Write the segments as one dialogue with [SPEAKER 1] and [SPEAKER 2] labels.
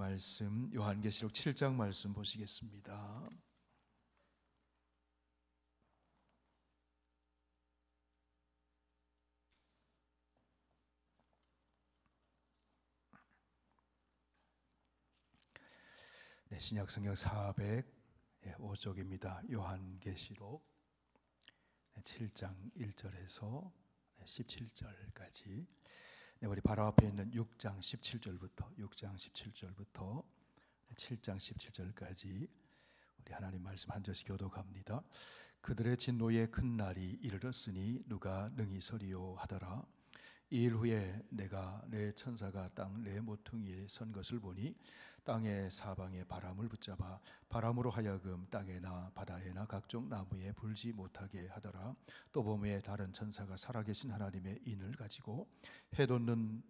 [SPEAKER 1] 말씀 요한계시록 7장 말씀 보시겠습니다. 네, 신약성경 405쪽입니다. 요한계시록 7장 1절에서 17절까지. 네, 우리 바로 앞에 있는 6장 17절부터 7장 17절까지 우리 하나님 말씀 한 절씩 교독합니다. 그들의 진노의 큰 날이 이르렀으니 누가 능히 서리요 하더라. 이 일 후에 내가 내 천사가 땅 내 모퉁이에 선 것을 보니 땅의 사방에 바람을 붙잡아 바람으로 하여금 땅에나 바다에나 각종 나무에 불지 못하게 하더라. 또 보매 다른 천사가 살아계신 하나님의 인을 가지고 해 돋는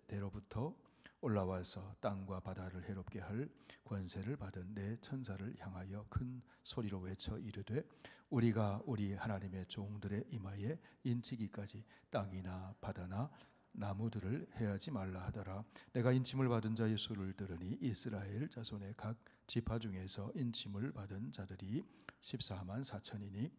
[SPEAKER 1] 대로부터 올라와서 땅과 바다를 해롭게 할 권세를 받은 내 천사를 향하여 큰 소리로 외쳐 이르되 우리가 우리 하나님의 종들의 이마에 인치기까지 땅이나 바다나 나무들을 해하지 말라 하더라. 내가 인침을 받은 자의 수를 들으니 이스라엘 자손의 각 지파 중에서 인침을 받은 자들이 14만 4천이니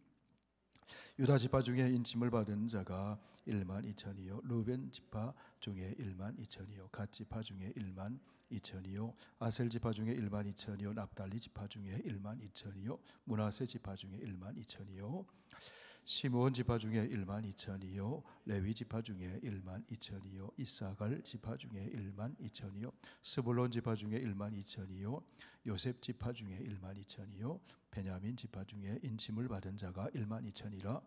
[SPEAKER 1] 유다 지파 중에 인침을 받은 자가 1만 2천이요 루벤 지파 중에 1만 2천이요 갓 지파 중에 1만 2천이요 아셀 지파 중에 1만 2천이요 납달리 지파 중에 1만 2천이요 므낫세 지파 중에 1만 2천이요 시므온 지파 중에 1만 2천이요 레위 지파 중에 1만 2천이요 이사갈 지파 중에 1만 2천이요 스불론 지파 중에 1만 2천이요 요셉 지파 중에 1만 2천이요 베냐민 지파 중에 인침을 받은 자가 1만 2천이라.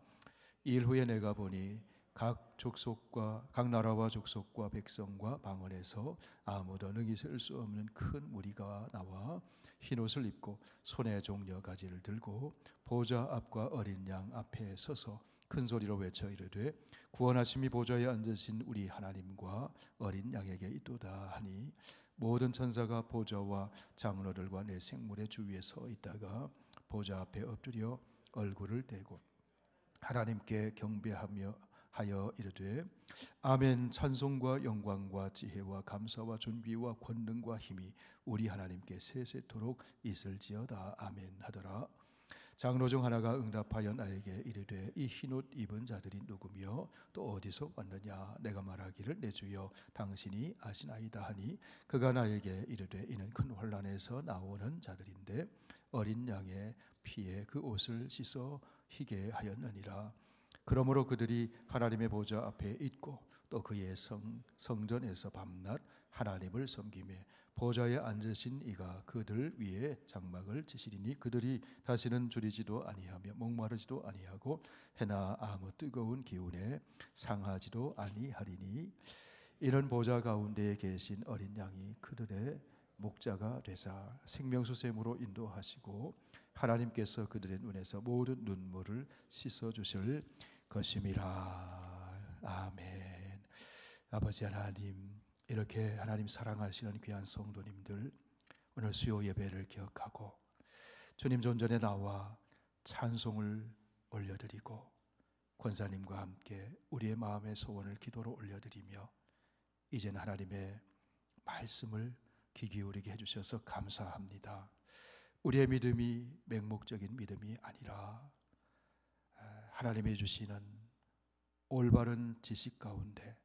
[SPEAKER 1] 이 일 후에 내가 보니 각 족속과 각 나라와 족속과 백성과 방언에서 아무도 능히 셀 수 없는 큰 무리가 나와 흰옷을 입고 손에 종려 가지를 들고 보좌 앞과 어린 양 앞에 서서 큰 소리로 외쳐 이르되 구원하심이 보좌에 앉으신 우리 하나님과 어린 양에게 있도다 하니 모든 천사가 보좌와 장로들과 내 생물의 주위에 서 있다가 보좌 앞에 엎드려 얼굴을 대고 하나님께 경배하며 하여 이르되 아멘. 찬송과 영광과 지혜와 감사와 존귀와 권능과 힘이 우리 하나님께 세세토록 있을지어다. 아멘 하더라. 장로 중 하나가 응답하여 나에게 이르되 이 흰옷 입은 자들이 누구며 또 어디서 왔느냐. 내가 말하기를 내 주여 당신이 아시나이다 하니 그가 나에게 이르되 이는 큰 환난에서 나오는 자들인데 어린 양의 피에 그 옷을 씻어 희게 하였느니라. 그러므로 그들이 하나님의 보좌 앞에 있고 또 그의 성전에서 밤낮 하나님을 섬기며 보좌에 앉으신 이가 그들 위에 장막을 치시리니 그들이 다시는 줄이지도 아니하며 목마르지도 아니하고 해나 아무 뜨거운 기운에 상하지도 아니하리니 이는 보좌 가운데에 계신 어린 양이 그들의 목자가 되사 생명수샘으로 인도하시고 하나님께서 그들의 눈에서 모든 눈물을 씻어주실 것임이라. 아멘. 아버지 하나님, 이렇게 하나님 사랑하시는 귀한 성도님들 오늘 수요 예배를 기억하고 주님 존전에 나와 찬송을 올려드리고 권사님과 함께 우리의 마음의 소원을 기도로 올려드리며 이제는 하나님의 말씀을 귀 기울이게 해주셔서 감사합니다. 우리의 믿음이 맹목적인 믿음이 아니라 하나님이 주시는 올바른 지식 가운데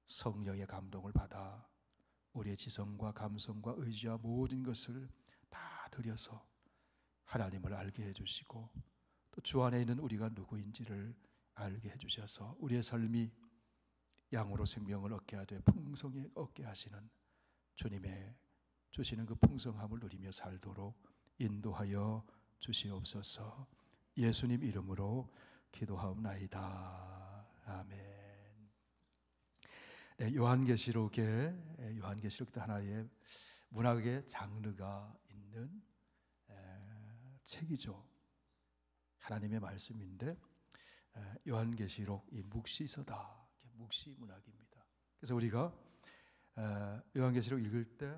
[SPEAKER 1] 성령의 감동을 받아 우리의 지성과 감성과 의지와 모든 것을 다 들여서 하나님을 알게 해주시고 또 주 안에 있는 우리가 누구인지를 알게 해주셔서 우리의 삶이 양으로 생명을 얻게 하되 풍성히 얻게 하시는 주님의 주시는 그 풍성함을 누리며 살도록 인도하여 주시옵소서. 예수님 이름으로 기도하옵나이다. 아멘. 네, 요한계시록도 하나의 문학의 장르가 있는 책이죠. 하나님의 말씀인데 요한계시록 이 묵시서다. 묵시 문학입니다. 그래서 우리가 요한계시록 읽을 때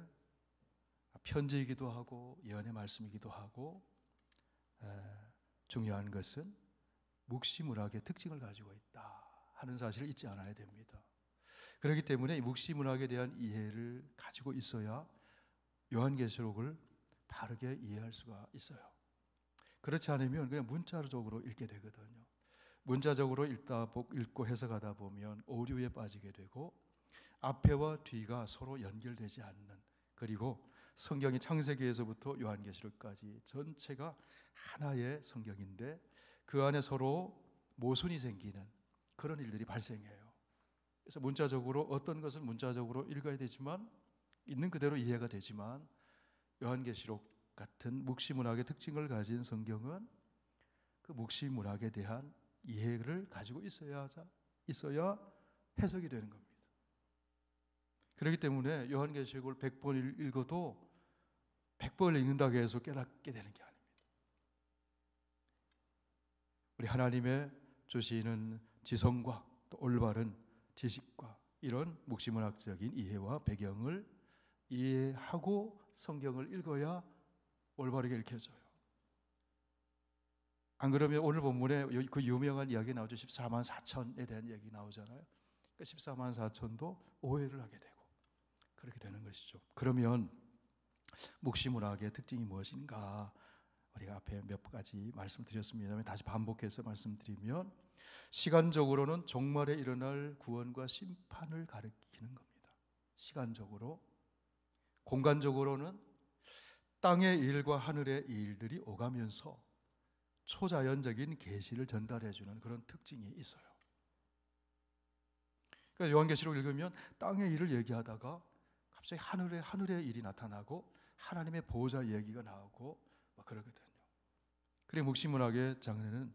[SPEAKER 1] 편지이기도 하고 예언의 말씀이기도 하고 중요한 것은 묵시 문학의 특징을 가지고 있다 하는 사실을 잊지 않아야 됩니다. 그렇기 때문에 이 묵시 문학에 대한 이해를 가지고 있어야 요한계시록을 바르게 이해할 수가 있어요. 그렇지 않으면 그냥 문자적으로 읽게 되거든요. 문자적으로 읽고 해석하다 보면 오류에 빠지게 되고 앞에와 뒤가 서로 연결되지 않는, 그리고 성경이 창세기에서부터 요한계시록까지 전체가 하나의 성경인데 그 안에 서로 모순이 생기는 그런 일들이 발생해요. 그래서 문자적으로 어떤 것을 문자적으로 읽어야 되지만 있는 그대로 이해가 되지만 요한계시록 같은 묵시문학의 특징을 가진 성경은 그 묵시문학에 대한 이해를 가지고 있어야 해석이 되는 겁니다. 그렇기 때문에 요한계시록을 100번 읽어도 100번을 읽는다고 해서 깨닫게 되는 게 아닙니다. 우리 하나님의 주시는 지성과 또 올바른 지식과 이런 묵시문학적인 이해와 배경을 이해하고 성경을 읽어야 올바르게 읽혀져요. 안 그러면 오늘 본문에 그 유명한 이야기 나오죠. 14만 4천에 대한 얘기 나오잖아요. 그러니까 14만 4천도 오해를 하게 되고 그렇게 되는 것이죠. 그러면 묵시문학의 특징이 무엇인가? 우리가 앞에 몇 가지 말씀드렸습니다만 다시 반복해서 말씀드리면 시간적으로는 종말에 일어날 구원과 심판을 가리키는 겁니다. 시간적으로. 공간적으로는 땅의 일과 하늘의 일들이 오가면서 초자연적인 계시를 전달해주는 그런 특징이 있어요. 그러니까 요한계시록 읽으면 땅의 일을 얘기하다가 갑자기 하늘의 일이 나타나고 하나님의 보호자 얘기가 나오고 막 그러거든요. 그리고 묵시문학의 장르는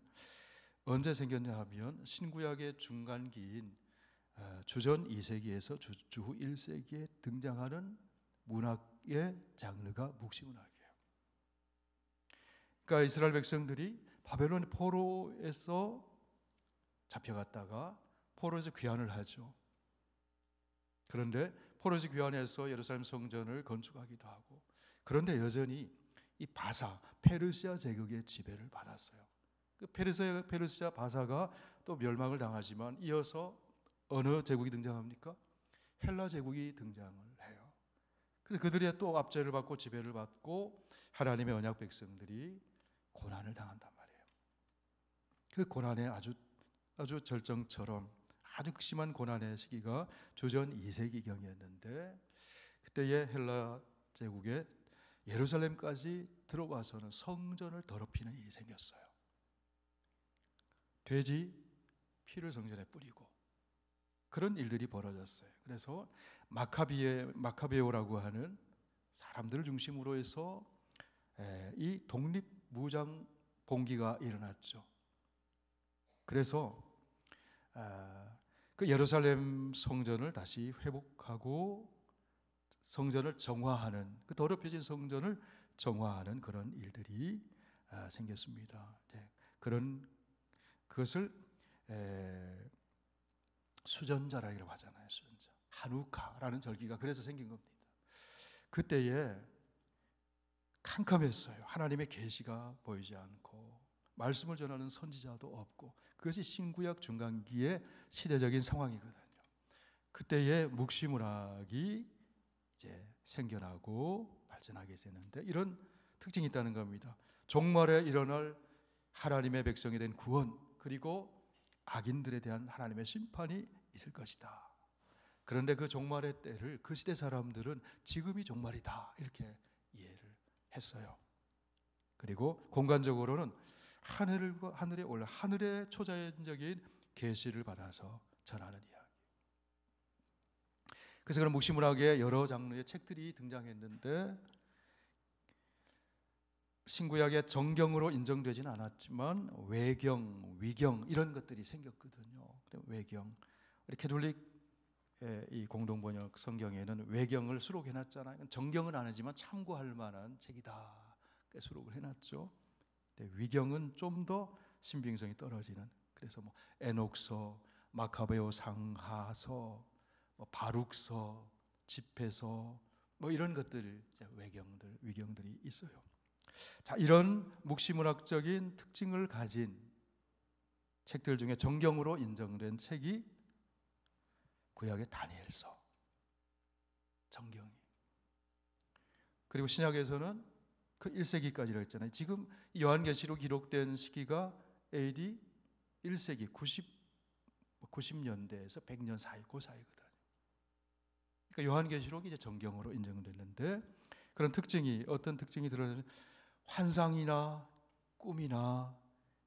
[SPEAKER 1] 언제 생겼냐 하면 신구약의 중간기인 주전 2세기에서 주후 1세기에 등장하는 문학의 장르가 묵시문학이에요. 그러니까 이스라엘 백성들이 바벨론 포로에서 잡혀갔다가 포로에서 귀환을 하죠. 그런데 포로에서 귀환해서 예루살렘 성전을 건축하기도 하고, 그런데 여전히 이 바사, 페르시아 제국의 지배를 받았어요. 그 페르시아 바사가 또 멸망을 당하지만 이어서 어느 제국이 등장합니까? 헬라 제국이 등장을 해요. 그래서 그들의 또 압제를 받고 지배를 받고 하나님의 언약 백성들이 고난을 당한단 말이에요. 그 고난의 아주 절정처럼 아주 극심한 고난의 시기가 주전 2세기경이었는데 그때의 헬라 제국에 예루살렘까지 들어와서는 성전을 더럽히는 일이 생겼어요. 돼지 피를 성전에 뿌리고 그런 일들이 벌어졌어요. 그래서 마카베오라고 하는 사람들을 중심으로 해서 이 독립무장 봉기가 일어났죠. 그래서 그 예루살렘 성전을 다시 회복하고 성전을 정화하는, 그 더럽혀진 성전을 정화하는 그런 일들이 생겼습니다. 그것을 수전자라고 하잖아요. 수전자. 한우카라는 절기가 그래서 생긴 겁니다. 그때에 캄캄했어요. 하나님의 계시가 보이지 않고 말씀을 전하는 선지자도 없고 그것이 신구약 중간기의 시대적인 상황이거든요. 그때에 묵시문학이 이제 생겨나고 발전하게 되는데 이런 특징이 있다는 겁니다. 종말에 일어날 하나님의 백성에 대한 구원, 그리고 악인들에 대한 하나님의 심판이 있을 것이다. 그런데 그 종말의 때를 그 시대 사람들은 지금이 종말이다 이렇게 이해를 했어요. 그리고 공간적으로는 하늘에 올라 하늘의 초자연적인 계시를 받아서 전하는 이야기. 그래서 그런 묵시문학의 여러 장르의 책들이 등장했는데 신구약의 정경으로 인정되지는 않았지만 외경, 위경 이런 것들이 생겼거든요. 외경, 우리 캐톨릭 이 공동번역 성경에는 외경을 수록해놨잖아요. 정경은 아니지만 참고할 만한 책이다. 수록을 해놨죠. 위경은 좀 더 신빙성이 떨어지는. 그래서 뭐 에녹서, 마카베오 상하서, 바룩서, 집회서, 뭐 이런 것들 위경들이 있어요. 자, 이런 묵시문학적인 특징을 가진 책들 중에 정경으로 인정된 책이 구약의 다니엘서, 정경이. 그리고 신약에서는 그 1세기까지라고 했잖아요. 지금 요한계시록 기록된 시기가 AD 1세기 90년대에서 100년 사이, 그 사이거든요. 그러니까 요한계시록이 이제 정경으로 인정됐는데, 그런 특징이, 어떤 특징이 드러나는, 환상이나 꿈이나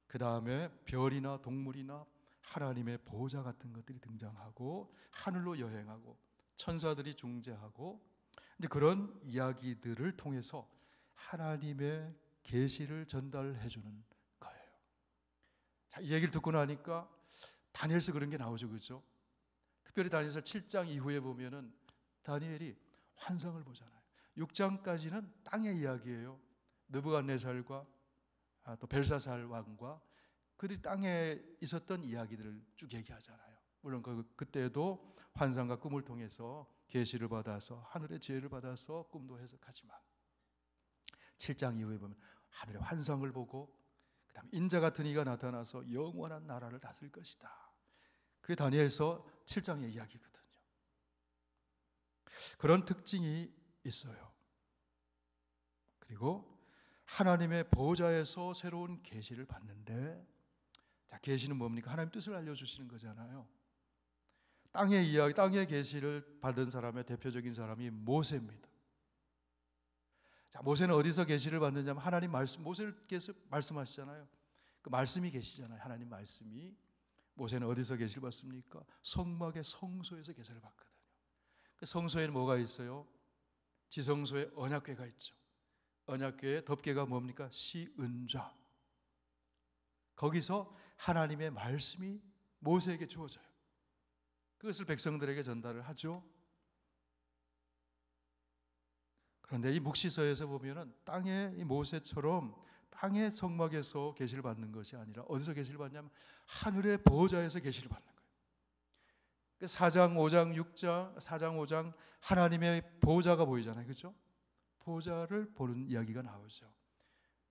[SPEAKER 1] 그 다음에 별이나 동물이나 하나님의 보호자 같은 것들이 등장하고 하늘로 여행하고 천사들이 중재하고, 이제 그런 이야기들을 통해서 하나님의 계시를 전달해 주는 거예요. 자, 이 얘기를 듣고 나니까 다니엘서 그런 게 나오죠, 그렇죠? 특별히 다니엘서 7장 이후에 보면은 다니엘이 환상을 보잖아요. 6장까지는 땅의 이야기예요. 느부갓네살과 또 벨사살 왕과 그들이 땅에 있었던 이야기들을 쭉 얘기하잖아요. 물론 그때도 환상과 꿈을 통해서 계시를 받아서 하늘의 지혜를 받아서 꿈도 해석하지만 7장 이후에 보면 하늘의 환상을 보고 그 다음에 인자 같은 이가 나타나서 영원한 나라를 다스릴 것이다. 그게 다니엘서 7장의 이야기거든요. 그런 특징이 있어요. 그리고 하나님의 보호자에서 새로운 계시를 받는데, 자, 계시는 뭡니까? 하나님 뜻을 알려주시는 거잖아요. 땅의 이야기, 땅의 계시를 받은 사람의 대표적인 사람이 모세입니다. 자, 모세는 어디서 계시를 받느냐면 하나님 말씀, 모세께서 말씀하시잖아요. 그 말씀이 계시잖아요. 하나님 말씀이. 모세는 어디서 계시를 받습니까? 성막의 성소에서 계시를 받거든요. 그 성소에는 뭐가 있어요? 지성소에 언약궤가 있죠. 언약궤의 덮개가 뭡니까? 시은좌. 거기서 하나님의 말씀이 모세에게 주어져요. 그것을 백성들에게 전달을 하죠. 그런데 이 묵시서에서 보면은 땅의 이 모세처럼 땅의 성막에서 계시를 받는 것이 아니라 어디서 계시를 받냐면 하늘의 보호자에서 계시를 받는 거예요. 4장, 5장, 6장, 4장, 5장 하나님의 보호자가 보이잖아요. 그렇죠? 보호자를 보는 이야기가 나오죠.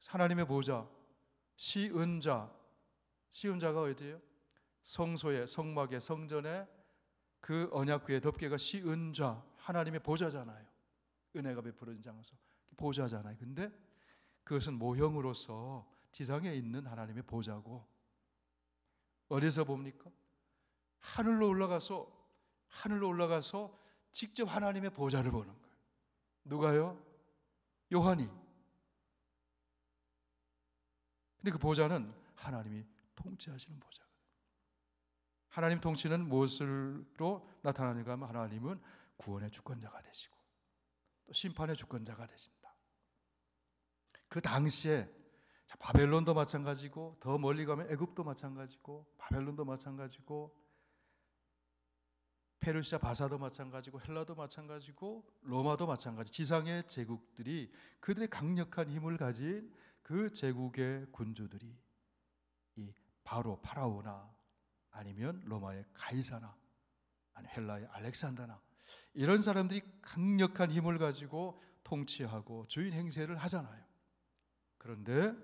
[SPEAKER 1] 하나님의 보호자, 시은자. 시은자가 어디예요? 성소에, 성막에, 성전에 그 언약궤의 덮개가 시은자, 하나님의 보호자잖아요. 은혜가 베풀어진 장소, 보호자잖아요. 근데 그것은 모형으로서 지상에 있는 하나님의 보호자고, 어디서 봅니까? 하늘로 올라가서 직접 하나님의 보호자를 보는 거예요. 누가요? 요한이. 근데 그 보호자는 하나님이 통치하시는 보호자거든요. 하나님 통치는 무엇으로 나타나는가 하면 하나님은 구원의 주권자가 되시고 또 심판의 주권자가 되신다. 그 당시에 바벨론도 마찬가지고, 더 멀리 가면 애굽도 마찬가지고, 바벨론도 마찬가지고, 페르시아 바사도 마찬가지고, 헬라도 마찬가지고, 로마도 마찬가지. 지상의 제국들이 그들의 강력한 힘을 가진 그 제국의 군주들이 이 바로 파라오나 아니면 로마의 가이사나 아니면 헬라의 알렉산더나 이런 사람들이 강력한 힘을 가지고 통치하고 주인 행세를 하잖아요. 그런데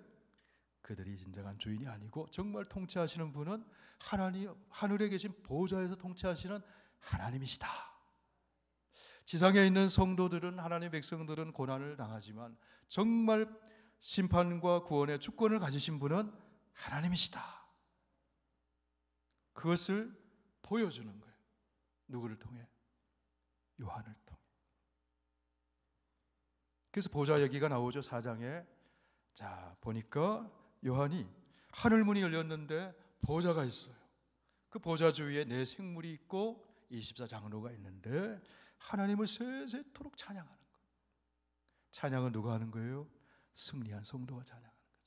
[SPEAKER 1] 그들이 진정한 주인이 아니고 정말 통치하시는 분은 하나님, 하늘에 계신 보호자에서 통치하시는 하나님이시다. 지상에 있는 성도들은, 하나님의 백성들은 고난을 당하지만 정말 심판과 구원의 주권을 가지신 분은 하나님이시다. 그것을 보여주는 거예요. 누구를 통해? 요한을 통해. 그래서 보호자 얘기가 나오죠. 4장에. 자, 보니까 요한이 하늘 문이 열렸는데 보호자가 있어요. 그 보호자 주위에 네 생물이 있고 24장로가 있는데 하나님을 세세토록 찬양하는 거예요. 찬양은 누가 하는 거예요? 승리한 성도가 찬양하는 거잖아요.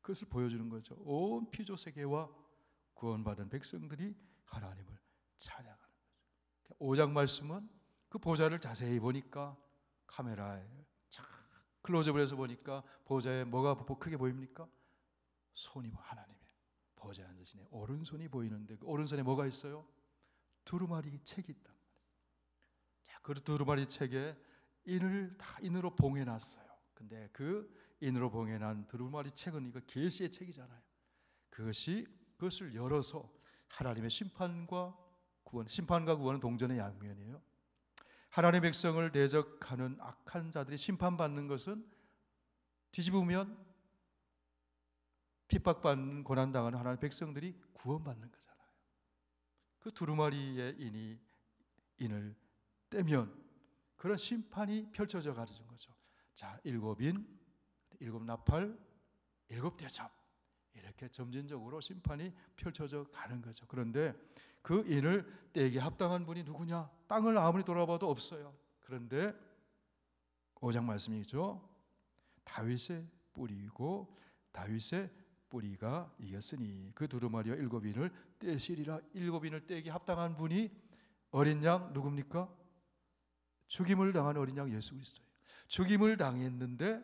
[SPEAKER 1] 그것을 보여주는 거죠. 온 피조 세계와 구원받은 백성들이 하나님을 찬양하는 거죠. 5장 말씀은 그 보호자를 자세히 보니까 카메라에 클로즈업을 해서 보니까 보호자에 뭐가 크게 보입니까? 손이 하나님의 보호자에 앉으시네. 오른손이 보이는데 그 오른손에 뭐가 있어요? 두루마리 책이 있단 말이에요. 자, 그 두루마리 책에 인으로 봉해놨어요. 근데 그 인으로 봉해난 두루마리 책은 이거 계시의 책이잖아요. 그것을 열어서 하나님의 심판과 구원은 동전의 양면이에요. 하나님의 백성을 대적하는 악한 자들이 심판받는 것은 뒤집으면 핍박받는 고난당하는 하나님의 백성들이 구원받는 거잖아요. 그 두루마리의 인을 떼면 그런 심판이 펼쳐져 가는 거죠. 자, 일곱 인, 일곱 나팔, 일곱 대접, 이렇게 점진적으로 심판이 펼쳐져 가는 거죠. 그런데 그 인을 떼기에 합당한 분이 누구냐? 땅을 아무리 돌아봐도 없어요. 그런데 5장 말씀이죠. 다윗의 뿌리고 다윗의 뿌리가 이겼으니 그 두루마리와 일곱 인을 떼시리라. 일곱 인을 떼기 합당한 분이 어린 양 누굽니까? 죽임을 당한 어린 양 예수 그리스도예요. 죽임을 당했는데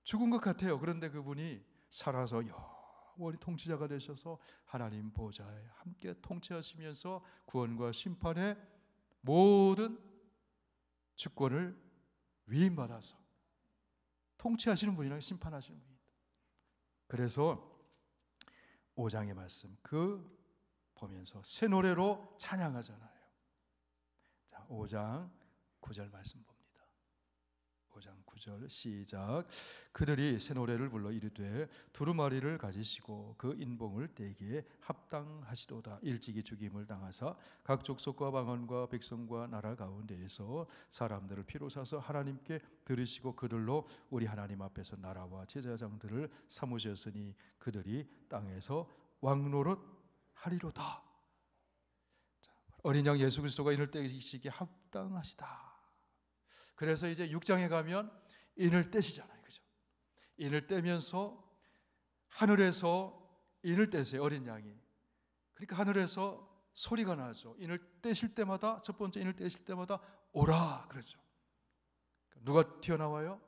[SPEAKER 1] 죽은 것 같아요. 그런데 그분이 살아서 영원히 통치자가 되셔서 하나님 보좌에 함께 통치하시면서 구원과 심판의 모든 주권을 위임받아서 통치하시는 분이랑 심판하시는 분입니다. 그래서 5장의 말씀 보면서 새 노래로 찬양하잖아요. 자, 5장 9절 말씀 봅니다. 5장 9절 시작. 그들이 새 노래를 불러 이르되 두루마리를 가지시고 그 인봉을 떼기에 합당하시도다. 일찍이 죽임을 당하사 각 족속과 방언과 백성과 나라 가운데에서 사람들을 피로 사서 하나님께 들으시고 그들로 우리 하나님 앞에서 나라와 제사장들을 삼으셨으니 그들이 땅에서 왕노릇 하리로다. 어린 양 예수 그리스도가 인을 떼시기에 합당하시다. 그래서 이제 6장에 가면 인을 떼시잖아요. 그죠? 인을 떼면서 하늘에서 인을 떼세요. 어린 양이. 그러니까 하늘에서 소리가 나죠. 인을 떼실 때마다, 첫 번째 인을 떼실 때마다 오라 그러죠. 누가 튀어나와요?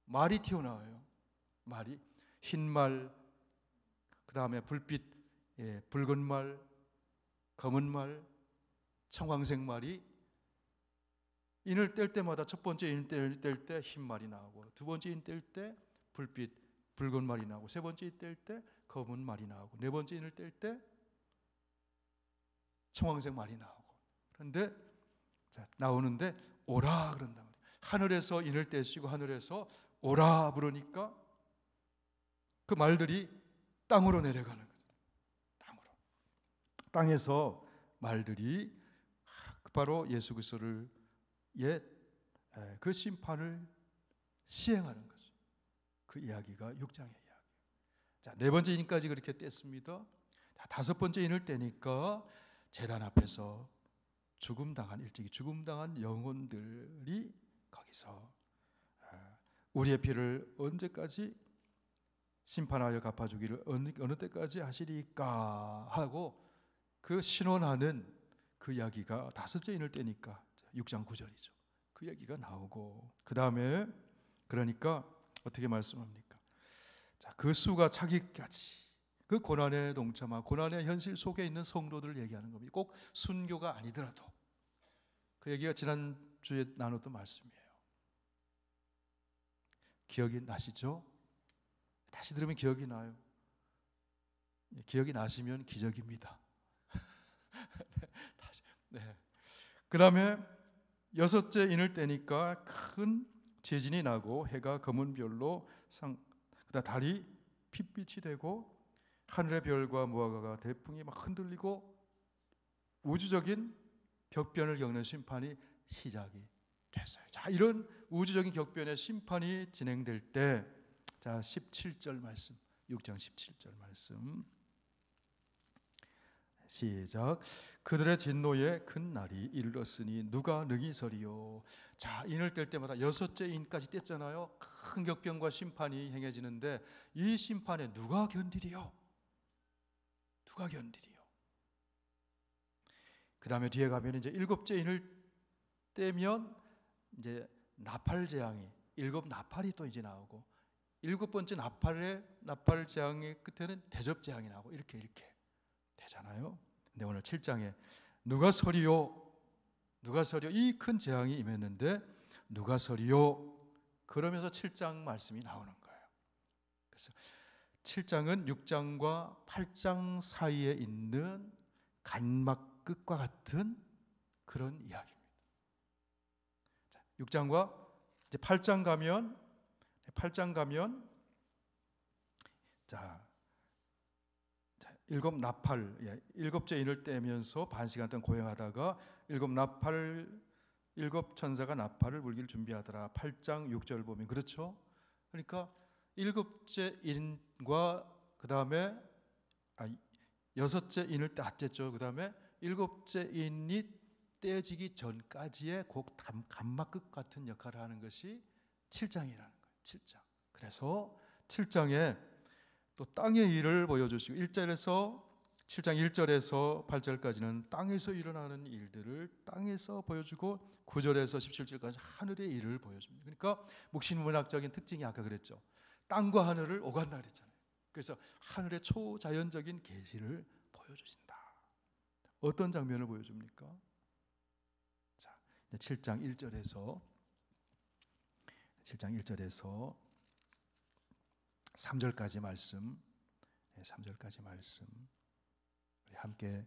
[SPEAKER 1] 말이 튀어나와요. 말이 흰 말, 그 다음에 불빛, 붉은 말, 검은 말, 청황색 말이 인을 뗄 때마다 첫 번째 인 뗄 때 흰 말이 나오고, 두 번째 인 뗄 때 불빛 붉은 말이 나오고, 세 번째 인 뗄 때 검은 말이 나오고, 네 번째 인을 뗄 때 청황색 말이 나오고. 그런데 나오는데 오라 그런단 말이에요. 하늘에서 인을 떼시고 하늘에서 오라 부르니까 그 말들이 땅으로 내려가는 거죠. 땅으로. 땅에서 말들이 바로 예수 그리스도를 그 심판을 시행하는 거죠. 그 이야기가 6장의 이야기예요. 자, 네 번째 인까지 그렇게 뗐습니다. 자, 다섯 번째 인을 떼니까 제단 앞에서 일찍이 죽음당한 영혼들이 거기서 우리의 피를 언제까지 심판하여 갚아주기를 어느 때까지 하시리까 하고 그 신원하는 그 이야기가 다섯째 인을 떼니까 6장 9절이죠. 그 얘기가 나오고, 그 다음에 그러니까 어떻게 말씀합니까? 자, 그 수가 차기까지 그 고난의 동참하, 고난의 현실 속에 있는 성도들을 얘기하는 겁니다. 꼭 순교가 아니더라도. 그 얘기가 지난주에 나눴던 말씀이에요. 기억이 나시죠? 다시 들으면 기억이 나요. 기억이 나시면 기적입니다. 네. 그 다음에 여섯째 인을 떼니까 큰 재진이 나고 해가 검은 별로 그다음 달이 핏빛이 되고 하늘의 별과 무화과가 대풍이 막 흔들리고 우주적인 격변을 겪는 심판이 시작이 됐어요. 자, 이런 우주적인 격변의 심판이 진행될 때, 자, 17절 말씀, 6장 17절 말씀 시작. 그들의 진노의 큰 날이 이르렀으니 누가 능히 서리요. 자, 인을 뗄 때마다 여섯째 인까지 뗐잖아요. 큰 격변과 심판이 행해지는데 이 심판에 누가 견디리요? 누가 견디리요? 그 다음에 뒤에 가면 이제 일곱째 인을 떼면 이제 나팔 재앙이, 일곱 나팔이 또 이제 나오고, 일곱 번째 나팔 재앙의 끝에는 대접 재앙이 나오고 이렇게 되잖아요. 근데 오늘 7장에 누가 서리요? 누가 서리요? 이 큰 재앙이 임했는데 누가 서리요? 그러면서 7장 말씀이 나오는 거예요. 그래서 7장은 6장과 8장 사이에 있는 간막 끝과 같은 그런 이야기입니다. 6장과 이제 8장 가면 자, 일곱 나팔, 일곱째 인을 떼면서 반 시간 동안 고행하다가 일곱 천사가 나팔을 불기를 준비하더라. 8장 6절 보면 그렇죠. 그러니까 일곱째 인과 그 다음에 여섯째 인을 땄죠. 그 다음에 일곱째 인이 떼지기 전까지의 감막끝 같은 역할을 하는 것이 7장이라는 거예요. 7장. 그래서 7장에 또 땅의 일을 보여주시고 7장 1절에서 8절까지는 땅에서 일어나는 일들을 땅에서 보여주고 9절에서 17절까지 하늘의 일을 보여줍니다. 그러니까 묵신문학적인 특징이 아까 그랬죠. 땅과 하늘을 오간다 그랬잖아요. 그래서 하늘의 초자연적인 계시를 보여주신다. 어떤 장면을 보여줍니까? 자, 7장 1절에서 3절까지 말씀, 3절까지 말씀 우리 함께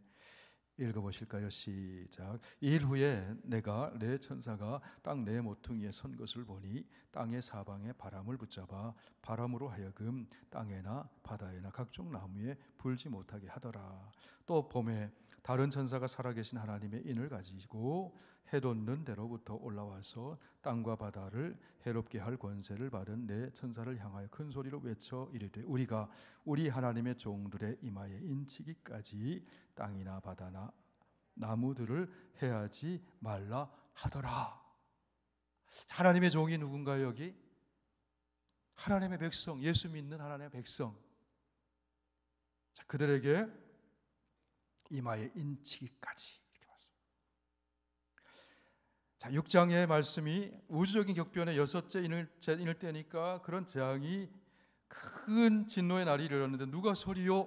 [SPEAKER 1] 읽어보실까요? 시작. 이일 후에 내가 내 천사가 땅 네 모퉁이에 선 것을 보니 땅의 사방에 바람을 붙잡아 바람으로 하여금 땅에나 바다에나 각종 나무에 불지 못하게 하더라. 또 봄에 다른 천사가 살아계신 하나님의 인을 가지고 해돋는 데로부터 올라와서 땅과 바다를 해롭게 할 권세를 받은 내 천사를 향하여 큰 소리로 외쳐 이르되 우리가 우리 하나님의 종들의 이마에 인치기까지 땅이나 바다나 나무들을 해하지 말라 하더라. 하나님의 종이 누군가요? 여기 하나님의 백성, 예수 믿는 하나님의 백성. 자, 그들에게 이마에 인치기까지. 자, 6장의 말씀이 우주적인 격변의 여섯째 인을 떼니까 그런 재앙이 큰 진노의 날이 이르렀는데 누가 소리요?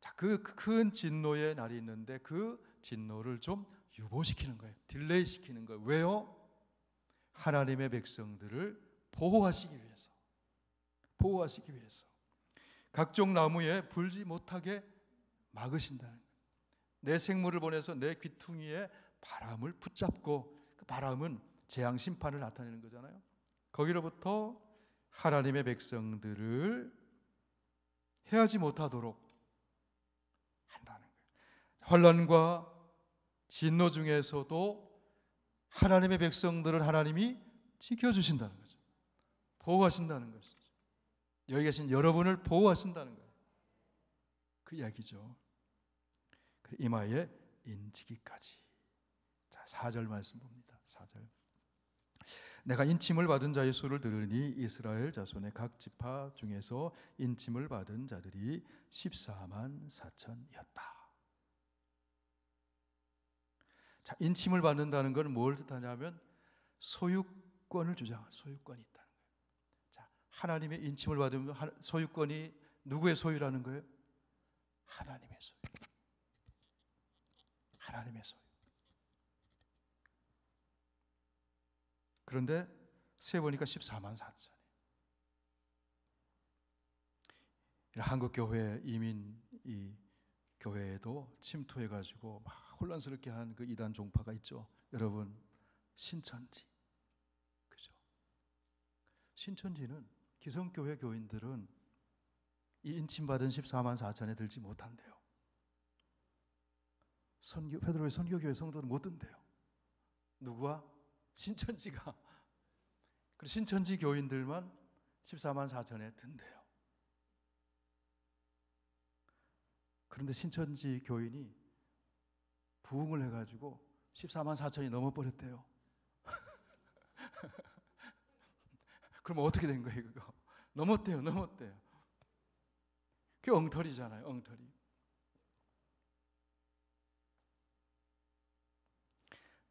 [SPEAKER 1] 자, 그 큰 진노의 날이 있는데 그 진노를 좀 유보시키는 거예요. 딜레이 시키는 거예요. 왜요? 하나님의 백성들을 보호하시기 위해서. 각종 나무에 불지 못하게 막으신다는 거예요. 내 생물을 보내서 내 귀퉁이에 바람을 붙잡고 그 바람은 재앙 심판을 나타내는 거잖아요. 거기로부터 하나님의 백성들을 해하지 못하도록 한다는 거예요. 환난과 진노 중에서도 하나님의 백성들을 하나님이 지켜주신다는 거죠. 보호하신다는 것이죠. 여기 계신 여러분을 보호하신다는 거예요. 그 이야기죠. 이마에 인치기까지. 자, 4절 말씀 봅니다. 4절. 내가 인침을 받은 자의 수를 들으니 이스라엘 자손의 각 지파 중에서 인침을 받은 자들이 14만 4천이었다. 자, 인침을 받는다는 건 뭘 뜻하냐면 소유권을 주장하는 소유권이 있다는 거예요. 자, 하나님의 인침을 받으면 소유권이 누구의 소유라는 거예요? 하나님의 소유. 하나님의 소유. 그런데 세보니까 14만 4천. 한국 교회 이민 이 교회에도 침투해가지고 막 혼란스럽게 한 그 이단 종파가 있죠. 여러분, 신천지, 그죠? 신천지는 기성교회 교인들은 이 인침받은 14만 4천에 들지 못한대요. 베드로의 선교교회 성도는 못 든대요. 누구와? 신천지가. 그리고 신천지 교인들만 14만 4천에 든대요. 그런데 신천지 교인이 부흥을 해가지고 14만 4천이 넘어버렸대요. 그럼 어떻게 된 거예요 그거? 넘었대요. 그게 엉터리잖아요. 엉터리.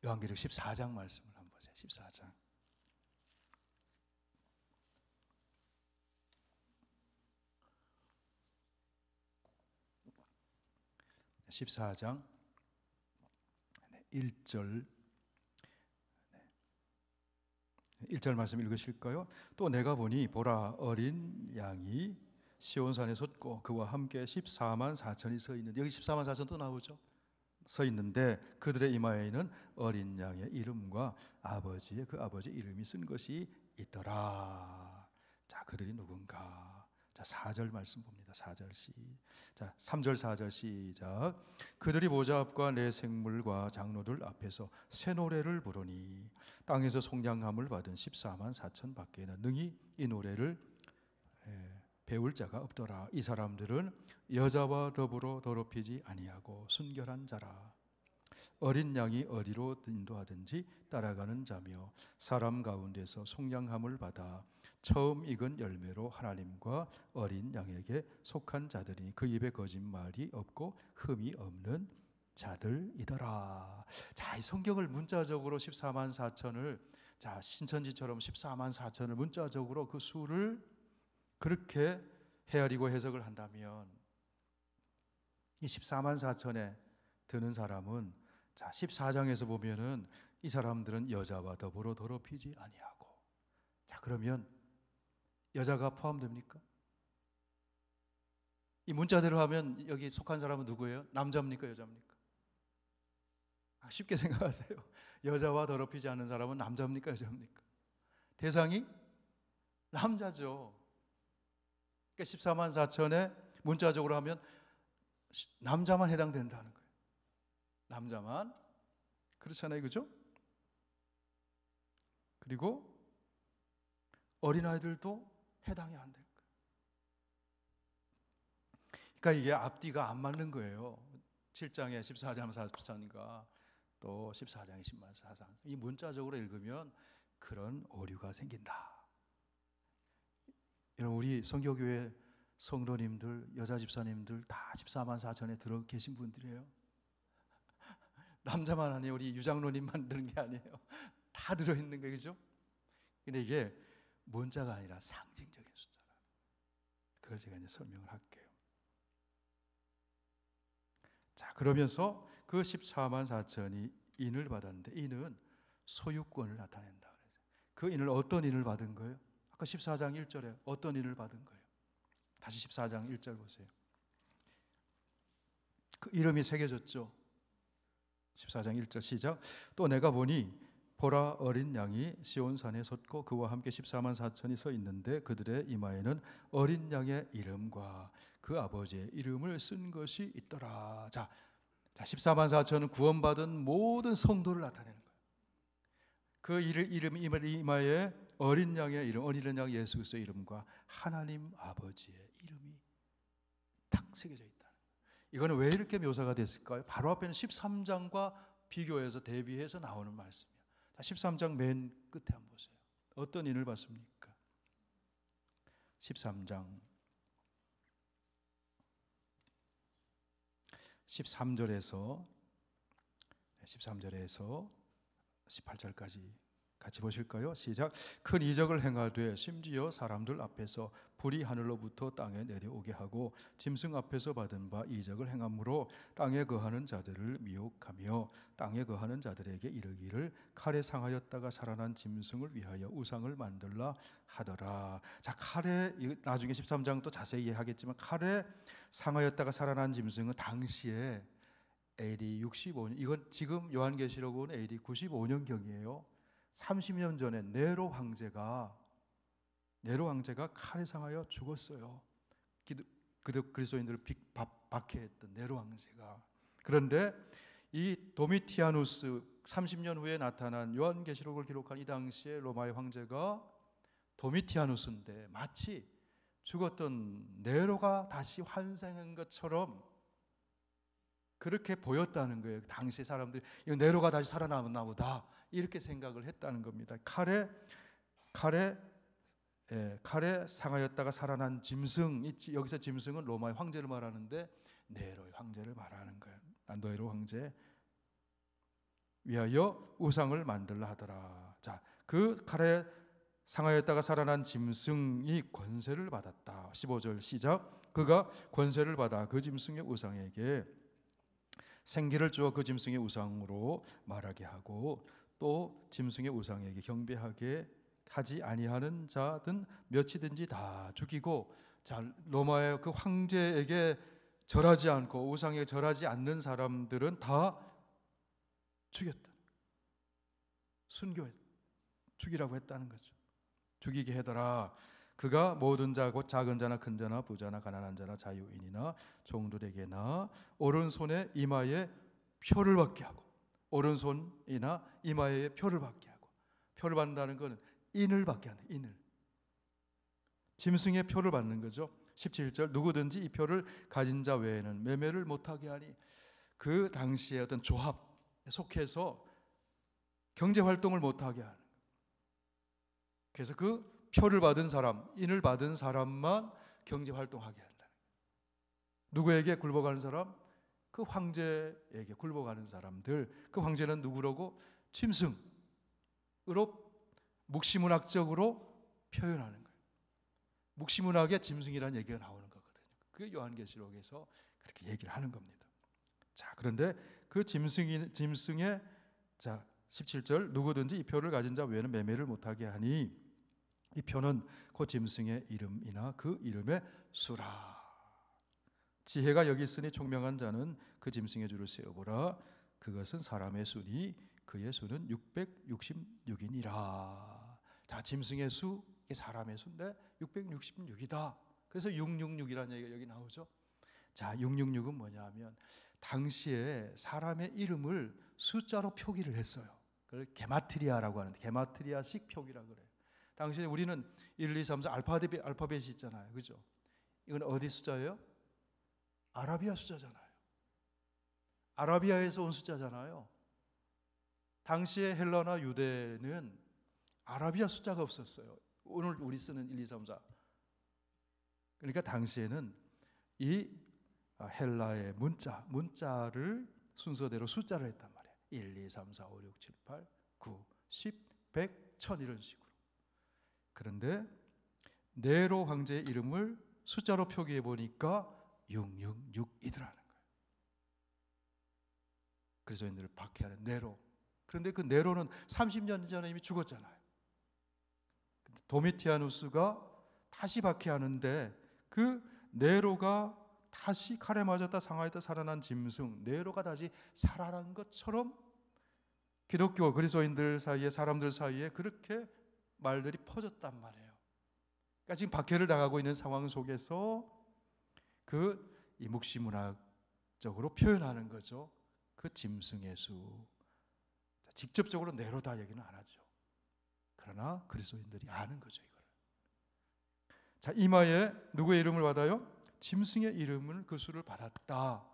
[SPEAKER 1] 요한계시록 14장 말씀을 한번 보세요. 14장. 14장 1절 1절 말씀 읽으실까요? 또 내가 보니 보라 어린 양이 시온산에 섰고 그와 함께 14만 4천이 서 있는데 여기 14만 4천 또 나오죠. 서 있는데 그들의 이마에는 어린 양의 이름과 그 아버지 이름이 쓴 것이 있더라. 자, 그들이 누군가? 자, 4절 말씀 봅니다. 4절 자, 3절 4절 시작. 그들이 모자 앞과 내 생물과 장로들 앞에서 새 노래를 부르니 땅에서 속량함을 받은 14만 4천 밖에는 능히 이 노래를 배울 자가 없더라. 이 사람들은 여자와 더불어 더럽히지 아니하고 순결한 자라. 어린 양이 어디로 인도하든지 따라가는 자며 사람 가운데서 속량함을 받아 처음 익은 열매로 하나님과 어린 양에게 속한 자들이 그 입에 거짓말이 없고 흠이 없는 자들이더라. 자, 이 성경을 문자적으로 14만 4천을 자, 신천지처럼 14만 4천을 문자적으로 그 수를 그렇게 헤아리고 해석을 한다면 이 14만 4천에 드는 사람은 자, 14장에서 보면은 이 사람들은 여자와 더불어 더럽히지 아니하고. 자, 그러면 여자가 포함됩니까? 이 문자대로 하면 여기 속한 사람은 누구예요? 남자입니까? 여자입니까? 쉽게 생각하세요. 여자와 더럽히지 않은 사람은 남자입니까? 여자입니까? 대상이 남자죠. 그러니까 14만 4천에 문자적으로 하면 남자만 해당된다는 거예요. 남자만. 그렇잖아요. 그죠? 그리고 어린아이들도 해당이 안 될 거예요. 그러니까 이게 앞뒤가 안 맞는 거예요. 7장에 14장 4천과 또 14장에 10만 4장. 이 문자적으로 읽으면 그런 오류가 생긴다. 여러분, 우리 성교교회 성도님들, 여자 집사님들 다 14만 4천에 들어 계신 분들이에요. 남자만 아니에요. 우리 유장로님만 들은 게 아니에요. 다 들어있는 거예요. 그죠? 근데 이게 문자가 아니라 상징적인 숫자라. 그걸 제가 이제 설명을 할게요. 자, 그러면서 그 14만 4천이 인을 받았는데 인은 소유권을 나타낸다. 그 인을 어떤 인을 받은 거예요? 아까 14장 1절에 어떤 인을 받은 거예요? 다시 14장 1절 보세요. 그 이름이 새겨졌죠. 14장 1절 시작. 또 내가 보니 보라 어린 양이 시온산에 섰고 그와 함께 14만 4천이 서 있는데 그들의 이마에는 어린 양의 이름과 그 아버지의 이름을 쓴 것이 있더라. 자, 14만 4천은 구원받은 모든 성도를 나타내는 거예요. 그 이름 이마에 어린 양의 이름, 어린 양 예수 그리스도의 이름과 하나님 아버지의 이름이 딱 새겨져 있다는 거예요. 이거는 왜 이렇게 묘사가 됐을까요? 바로 앞에는 13장과 비교해서 대비해서 나오는 말씀이에요. 13장 맨 끝에 한번 보세요. 어떤 인을 봤습니까? 13장 13절에서 18절까지 같이 보실까요? 시작. 큰 이적을 행하되 심지어 사람들 앞에서 불이 하늘로부터 땅에 내려오게 하고 짐승 앞에서 받은 바 이적을 행함으로 땅에 거하는 자들을 미혹하며 땅에 거하는 자들에게 이르기를 칼에 상하였다가 살아난 짐승을 위하여 우상을 만들라 하더라. 자, 칼에 나중에 13장 또 자세히 하겠지만 칼에 상하였다가 살아난 짐승은 당시에 AD 65년, 이건 지금 요한계시록은 AD 95년경이에요. 30년 전에 네로 황제가 칼에 상하여 죽었어요. 그리스도인들을 박해했던 네로 황제가. 그런데 이 도미티아누스 30년 후에 나타난 요한계시록을 기록한 이 당시에 로마의 황제가 도미티아누스인데 마치 죽었던 네로가 다시 환생한 것처럼 그렇게 보였다는 거예요. 당시 사람들이 이 네로가 다시 살아남았나 보다 이렇게 생각을 했다는 겁니다. 칼에 상하였다가 살아난 짐승, 여기서 짐승은 로마의 황제를 말하는데 네로의 황제를 말하는 거예요. 네로 황제 위하여 우상을 만들라 하더라. 자, 그 칼에 상하였다가 살아난 짐승이 권세를 받았다. 15절 시작. 그가 권세를 받아 그 짐승의 우상에게 생기를 주어 그 짐승의 우상으로 말하게 하고 또 짐승의 우상에게 경배하게 하지 아니하는 자든 몇이든지 다 죽이고. 자, 로마의 그 황제에게 절하지 않고 우상에 절하지 않는 사람들은 다 죽였다. 순교했다. 죽이라고 했다는 거죠. 죽이게 해더라. 그가 모든 자 곧 작은 자나 큰 자나 부자나 가난한 자나 자유인이나 종들에게나 오른손에 이마에 표를 받게 하고, 오른손이나 이마에 표를 받게 하고, 표를 받는다는 것은 인을 받게 하는, 인을, 짐승의 표를 받는 거죠. 17절 누구든지 이 표를 가진 자 외에는 매매를 못하게 하니, 그 당시에 어떤 조합에 속해서 경제활동을 못하게 하는, 그래서 그 표를 받은 사람, 인을 받은 사람만 경제활동하게 한다. 누구에게 굴복하는 사람? 그 황제에게 굴복하는 사람들. 그 황제는 누구라고? 짐승으로 묵시문학적으로 표현하는 거예요. 묵시문학의 짐승이라는 얘기가 나오는 거거든요. 그게 요한계시록에서 그렇게 얘기를 하는 겁니다. 자, 그런데 그 짐승의 자 17절 누구든지 이 표를 가진 자 외에는 매매를 못하게 하니, 이 표는 그 짐승의 이름이나 그 이름의 수라. 지혜가 여기 있으니 총명한 자는 그 짐승의 줄을 세어보라. 그것은 사람의 수니 그의 수는 666이니라. 자, 짐승의 수, 사람의 수인데 666이다. 그래서 666이라는 얘기가 여기 나오죠. 자, 666은 뭐냐 하면 당시에 사람의 이름을 숫자로 표기를 했어요. 그걸 게마트리아라고 하는데, 게마트리아식 표기라고 그래요. 당시에 우리는 1, 2, 3, 4 알파벳이 있잖아요. 그죠? 이건 어디 숫자예요? 아라비아 숫자잖아요. 아라비아에서 온 숫자잖아요. 당시에 헬라나 유대는 아라비아 숫자가 없었어요. 오늘 우리 쓰는 1, 2, 3, 4. 그러니까 당시에는 이 헬라의 문자를 순서대로 숫자를 했단 말이에요. 1, 2, 3, 4, 5, 6, 7, 8, 9, 10, 100, 1000 이런 식으로. 그런데 네로 황제의 이름을 숫자로 표기해 보니까 666이더라는 거예요. 그리스도인들을 박해하는 네로. 그런데 그 네로는 30년 전에 이미 죽었잖아요. 도미티아누스가 다시 박해하는데, 그 네로가 다시 칼에 맞았다 상하였다 살아난 짐승 네로가 다시 살아난 것처럼 기독교 그리스도인들 사이에, 사람들 사이에 그렇게 말들이 퍼졌단 말이에요. 그러니까 지금 박해를 당하고 있는 상황 속에서 이 묵시문학적으로 표현하는 거죠. 그 짐승의 수. 직접적으로 네로다 얘기는 안 하죠. 그러나 그리스도인들이 아는 거죠, 이거를. 자, 이마에 누구의 이름을 받아요? 짐승의 이름을, 그 수를 받았다.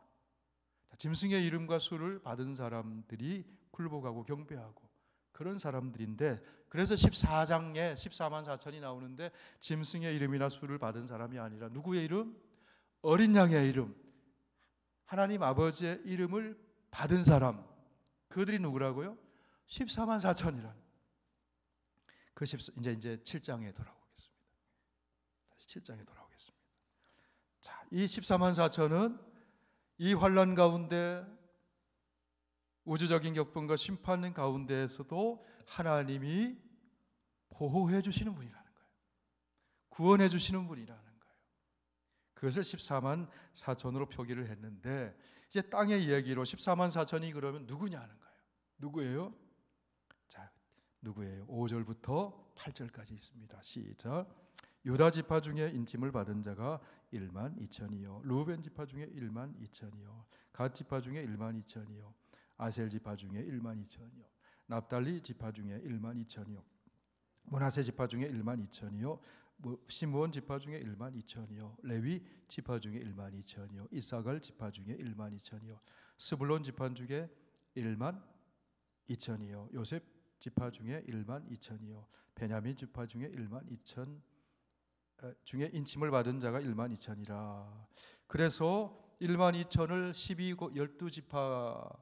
[SPEAKER 1] 자, 짐승의 이름과 수를 받은 사람들이 굴복하고 경배하고 그런 사람들인데, 그래서 14장에 14만 4천이 나오는데 짐승의 이름이나 수를 받은 사람이 아니라 누구의 이름? 어린 양의 이름, 하나님 아버지의 이름을 받은 사람. 그들이 누구라고요? 14만 4천이란. 이제 7장에 돌아오겠습니다. 다시 7장에 돌아오겠습니다. 자, 이 14만 4천은 이 환난 가운데, 우주적인 격분과 심판 가운데에서도 하나님이 보호해 주시는 분이라는 거예요. 구원해 주시는 분이라는 거예요. 그것을 14만 4천으로 표기를 했는데, 이제 땅의 이야기로 14만 4천이 그러면 누구냐는 거예요. 누구예요? 자, 누구예요? 5절부터 8절까지 있습니다. 시작. 유다 지파 중에 인침을 받은 자가 1만 2천이요, 루벤 지파 중에 1만 2천이요, 갓 지파 중에 1만 2천이요, 아셀 지파 중에 1만 2천이요, 납달리 지파 중에 1만 2천이요, 므낫세 지파 중에 1만 2천이요, 시므온 지파 중에 1만 2천이요, 레위 지파 중에 1만 2천이요, 이사갈 지파 중에 1만 2천이요, 스불론 지파 중에 1만 2천이요, 요셉 지파 중에 1만 2천이요, 베냐민 지파 중에 1만 2천 중에 인침을 받은 자가 1만 2천이라. 그래서 1만 2천을 12지파가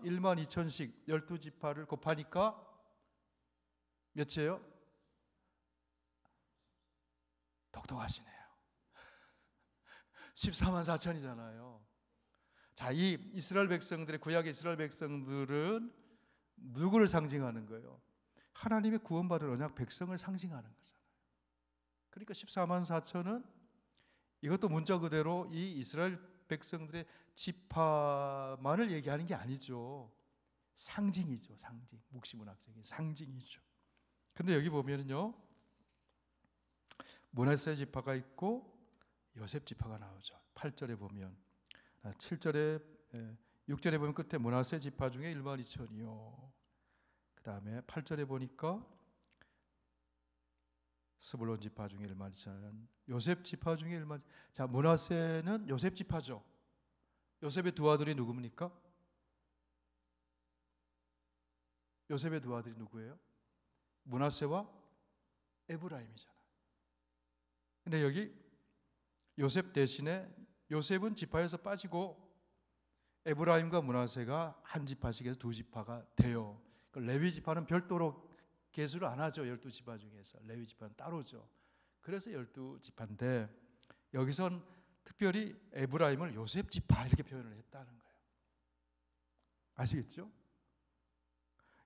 [SPEAKER 1] 1만 2천씩 12지파를 곱하니까 몇이에요? 똑똑하시네요. 14만 4천이잖아요. 자, 이 이스라엘 백성들의, 구약 이스라엘 백성들은 누구를 상징하는 거예요? 하나님의 구원받은 언약 백성을 상징하는 거잖아요. 그러니까 14만 4천은 이것도 문자 그대로 이 이스라엘 백성들의 지파만을 얘기하는 게 아니죠. 상징이죠. 상징. 묵시문학적인 상징이죠. 근데 여기 보면은요, 므낫세 지파가 있고 요셉 지파가 나오죠. 8절에 보면, 7절에 6절에 보면 끝에 므낫세 지파 중에 1만 2천이요. 그 다음에 8절에 보니까 스불론 지파 중에 1만 2천, 요셉 지파 중에 1만. 자, 므낫세는 요셉 지파죠. 요셉의 두 아들이 누굽니까? 요셉의 두 아들이 누구예요? 므낫세와 에브라임이잖아요. 근데 여기 요셉 대신에 요셉은 지파에서 빠지고 에브라임과 므낫세가 한 지파씩 해서 두 지파가 돼요. 레위 지파는 별도로 계수를 안 하죠. 12지파 중에서 레위 지파는 따로죠. 그래서 12지파인데 여기선 특별히 에브라임을 요셉 지파 이렇게 표현을 했다는 거예요. 아시겠죠?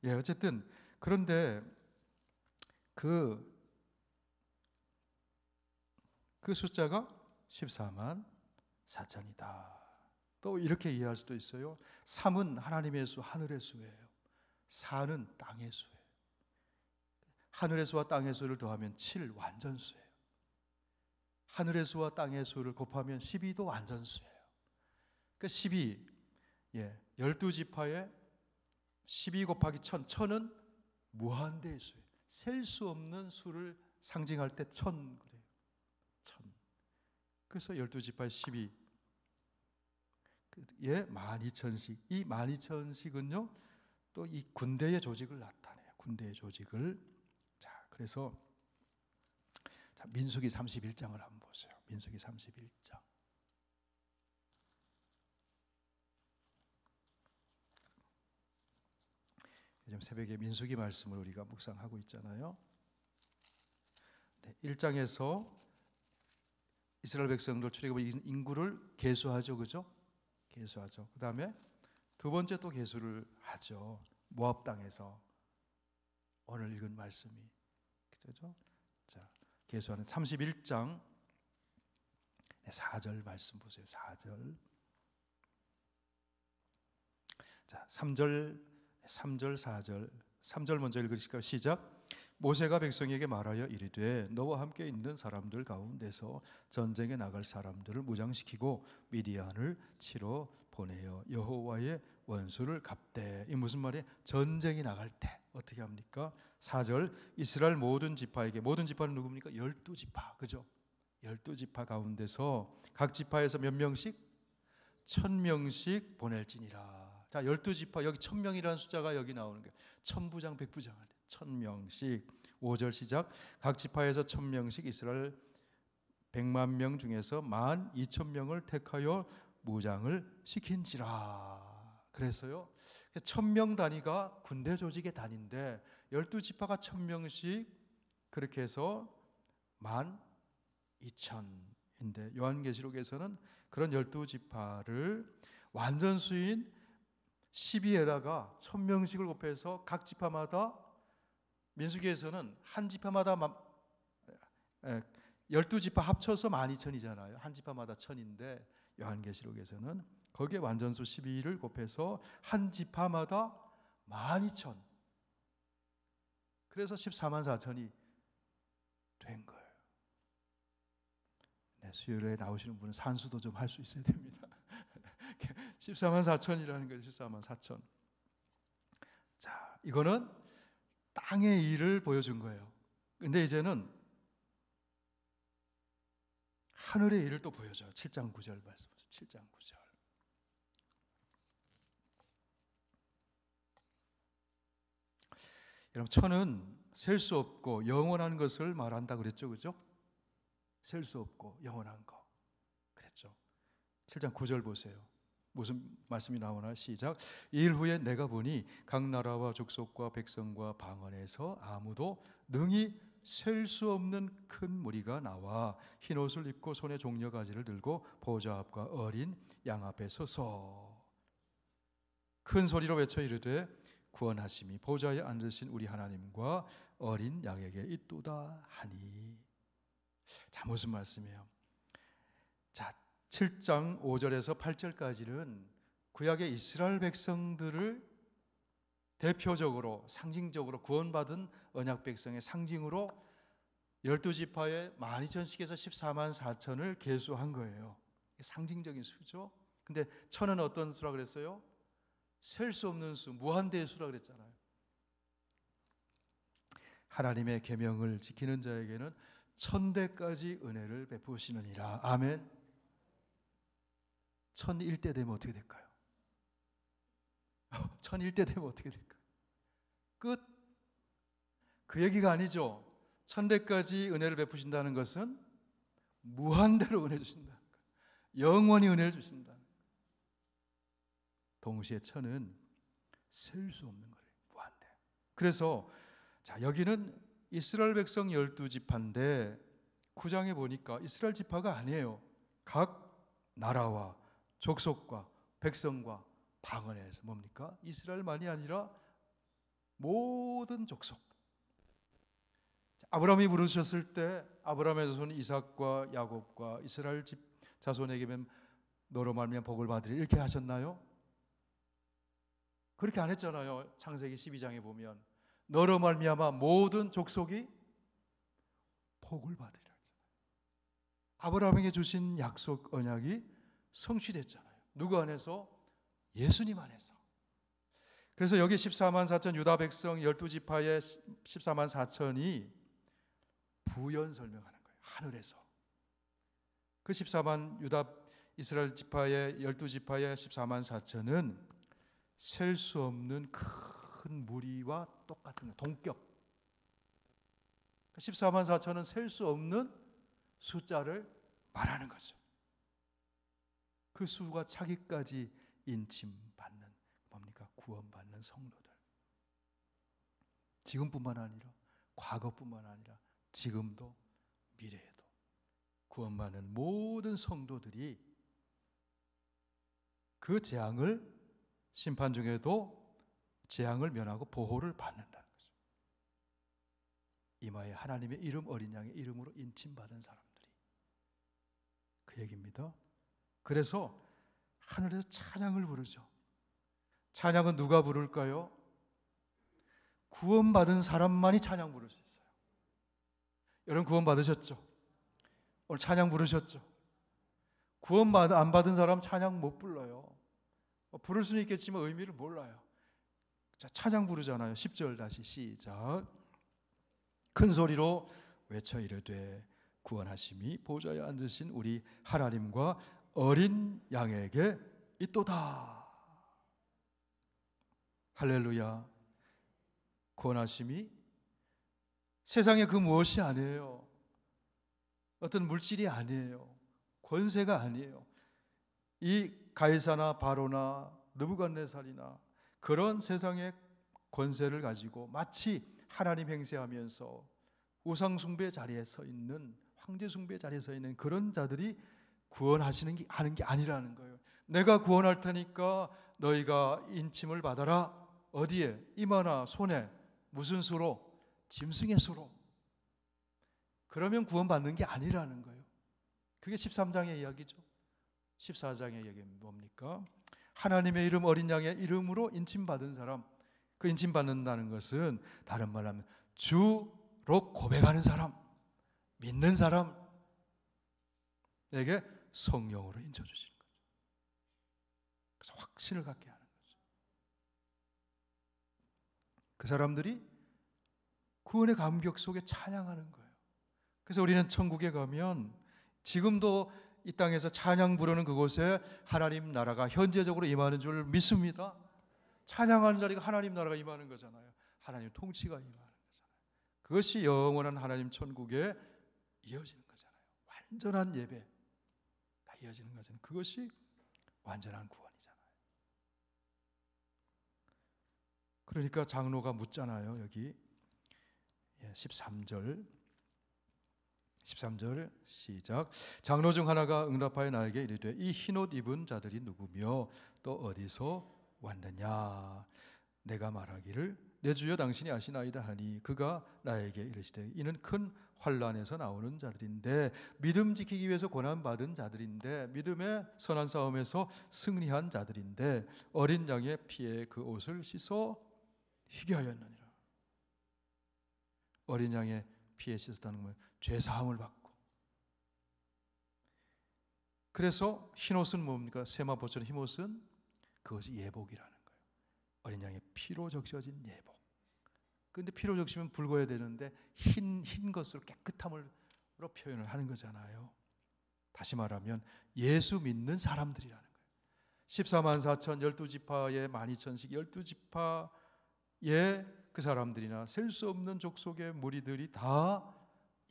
[SPEAKER 1] 예, 어쨌든 그런데 그 숫자가 14만 4천이다. 또 이렇게 이해할 수도 있어요. 3은 하나님의 수, 하늘의 수예요. 4는 땅의 수예요. 하늘의 수와 땅의 수를 더하면 7 완전수예요. 하늘의 수와 땅의 수를 곱하면 12도 완전수예요. 그러니까 12, 12지파에 12 곱하기 1000, 1000은 무한대의 수예요. 셀 수 없는 수를 상징할 때 1000 그래요. 1000. 그래서 12지파에 12, 예, 12,000씩. 이 12,000씩은요, 또 이 군대의 조직을 나타내요. 군대의 조직을. 자, 그래서 자, 민수기 31장을 한번 보세요. 민수기 31장. 요즘 새벽에 민수기 말씀을 우리가 묵상하고 있잖아요. 네, 1장에서 이스라엘 백성들 출애굽 인구를 계수하죠, 그죠? 계수하죠. 그 다음에 두 번째 또 계수를 하죠. 모압 땅에서 오늘 읽은 말씀이 그죠? 자, 계수하는 31장 4절 말씀 보세요. 4절. 자, 3절, 4절. 3절 먼저 읽으실까요? 시작. 모세가 백성에게 말하여 이르되 너와 함께 있는 사람들 가운데서 전쟁에 나갈 사람들을 무장시키고 미디안을 치러 보내어 여호와의 원수를 갚되. 이 무슨 말이에요? 전쟁이 나갈 때 어떻게 합니까? 4절. 이스라엘 모든 지파에게, 모든 지파는 누굽니까? 12지파, 그죠? 12지파 가운데서 각 지파에서 몇 명씩? 1000명씩 보낼지니라. 자, 12지파, 여기 1000명이라는 숫자가 여기 나오는 거예요. 1000부장 100부장 할 때 1000명씩. 5절 시작. 각 지파에서 1000명씩 이스라엘 100만 명 중에서 12,000명을 택하여 무장을 시킨지라. 그래서요, 1000명 단위가 군대 조직의 단위인데 12지파가 1000명씩 그렇게 해서 12,000인데 요한계시록에서는 그런 12지파를 완전수인 12에다가 1000명씩을 곱해서 각 지파마다, 민수기에서는 한 지파마다 12지파 합쳐서 12,000이잖아요. 한 지파마다 1000인데 요한계시록에서는 거기에 완전수 12를 곱해서 한 지파마다 12,000. 그래서 14만 4천이 된 거예요. 네, 수요일에 나오시는 분은 산수도 좀 할 수 있어야 됩니다. 14만 4천이라는 거예요. 14만 4천. 자, 이거는 땅의 일을 보여준 거예요. 근데 이제는 하늘의 일을 또 보여줘요. 7장 9절 말씀하세요. 7장 9절. 여러분, 천은 셀 수 없고 영원한 것을 말한다 그랬죠, 그죠? 셀 수 없고 영원한 거 그랬죠. 7장 9절 보세요. 무슨 말씀이 나오나? 시작. 이일 후에 내가 보니 각 나라와 족속과 백성과 방언에서 아무도 능히 셀 수 없는 큰 무리가 나와 흰 옷을 입고 손에 종려가지를 들고 보좌 앞과 어린 양 앞에 서서 큰 소리로 외쳐 이르되 구원하심이 보좌에 앉으신 우리 하나님과 어린 양에게 있도다 하니. 자, 무슨 말씀이에요? 자, 7장 5절에서 8절까지는 구약의 이스라엘 백성들을 대표적으로 상징적으로 구원받은 언약 백성의 상징으로 12지파의 12,000씩에서 14만 4천을 계수한 거예요. 상징적인 수죠. 근데 천은 어떤 수라 그랬어요? 셀 수 없는 수, 무한대의 수라 그랬잖아요. 하나님의 계명을 지키는 자에게는 1000대까지 은혜를 베푸시느니라. 아멘. 1001대 되면 어떻게 될까요? 1001대 되면 어떻게 될까요? 끝. 그 얘기가 아니죠. 1000대까지 은혜를 베푸신다는 것은 무한대로 은혜 주신다는 거예요. 영원히 은혜를 주신다는 거예요. 동시에 천은 셀 수 없는 거예요. 무한대. 그래서 자, 여기는 이스라엘 백성 12지파인데 9장에 보니까 이스라엘 지파가 아니에요. 각 나라와 족속과 백성과 방언에서 뭡니까? 이스라엘만이 아니라 모든 족속. 아브라함이 부르셨을 때 아브라함의 자손 이삭과 야곱과 이스라엘 집 자손에게면 너로 말미암아 복을 받으리 이렇게 하셨나요? 그렇게 안 했잖아요. 창세기 12장에 보면 너로 말미암아 모든 족속이 복을 받으리라. 아브라함에게 주신 약속 언약이 성취됐잖아요. 누구 안에서? 예수님 안에서. 그래서 여기 14만 4천 유다 백성 12지파의 14만 4천이 부연 설명하는 거예요. 하늘에서. 그 14만 유다 이스라엘 지파의 12지파의 14만 4천은 셀 수 없는 큰 무리와 똑같은 거예요. 동격. 14만 4천은 셀 수 없는 숫자를 말하는 거죠. 그 수가 차기까지 인침받는 뭡니까? 구원받는 성도들. 지금뿐만 아니라 과거뿐만 아니라 지금도 미래에도 구원받는 모든 성도들이 그 재앙을 심판 중에도 재앙을 면하고 보호를 받는다는 거죠. 이마에 하나님의 이름 어린 양의 이름으로 인침받은 사람들이 그 얘기입니다. 그래서 하늘에서 찬양을 부르죠. 찬양은 누가 부를까요? 구원받은 사람만이 찬양 부를 수 있어요. 여러분 구원 받으셨죠? 오늘 찬양 부르셨죠? 구원 안 받은 사람 찬양 못 불러요. 부를 수는 있겠지만 의미를 몰라요. 자, 찬양 부르잖아요. 10절 다시 시작. 큰 소리로 외쳐 이르되 구원하심이 보좌에 앉으신 우리 하나님과 어린 양에게 있도다. 할렐루야. 구원하심이 세상의 그 무엇이 아니에요. 어떤 물질이 아니에요. 권세가 아니에요. 이 가이사나 바로나 느부갓네살이나 그런 세상의 권세를 가지고 마치 하나님 행세하면서 우상 숭배 자리에 서 있는 황제 숭배 자리에 서 있는 그런 자들이 구원하시는 게 하는 게 아니라는 거예요. 내가 구원할 테니까 너희가 인침을 받아라. 어디에? 이마나 손에. 무슨 수로? 짐승의 수로. 그러면 구원받는 게 아니라는 거예요. 그게 13장의 이야기죠. 14장의 이야기는 뭡니까? 하나님의 이름 어린 양의 이름으로 인침받은 사람. 그 인침받는다는 것은 다른 말로 하면 주로 고백하는 사람, 믿는 사람에게 성령으로 인쳐주시는 거죠. 그래서 확신을 갖게 하는 거죠. 그 사람들이 구원의 감격 속에 찬양하는 거예요. 그래서 우리는 천국에 가면 지금도 이 땅에서 찬양 부르는 그곳에 하나님 나라가 현재적으로 임하는 줄 믿습니다. 찬양하는 자리가 하나님 나라가 임하는 거잖아요. 하나님 통치가 임하는 거잖아요. 그것이 영원한 하나님 천국에 이어지는 거잖아요. 완전한 예배가 이어지는 거잖아요. 그것이 완전한 구원이잖아요. 그러니까 장로가 묻잖아요. 여기 13절 시작. 장로 중 하나가 응답하여 나에게 이르되 이 흰옷 입은 자들이 누구며 또 어디서 왔느냐. 내가 말하기를 내 주여 당신이 아시나이다 하니 그가 나에게 이르시되 이는 큰 환난에서 나오는 자들인데 믿음 지키기 위해서 고난받은 자들인데 믿음의 선한 싸움에서 승리한 자들인데 어린 양의 피에 그 옷을 씻어 희게 하였느니라. 어린 양의 피에 씻었다는 건 죄사함을 받고, 그래서 흰옷은 뭡니까? 세마포처럼 흰옷은 그것이 예복이라는 거예요. 어린 양의 피로 적셔진 예복. 그런데 피로 적시면 붉어야 되는데 흰 것으로 깨끗함으로 표현을 하는 거잖아요. 다시 말하면 예수 믿는 사람들이라는 거예요. 14만 4천 12지파의 12,000씩 12지파의 그 사람들이나 셀 수 없는 족속의 무리들이 다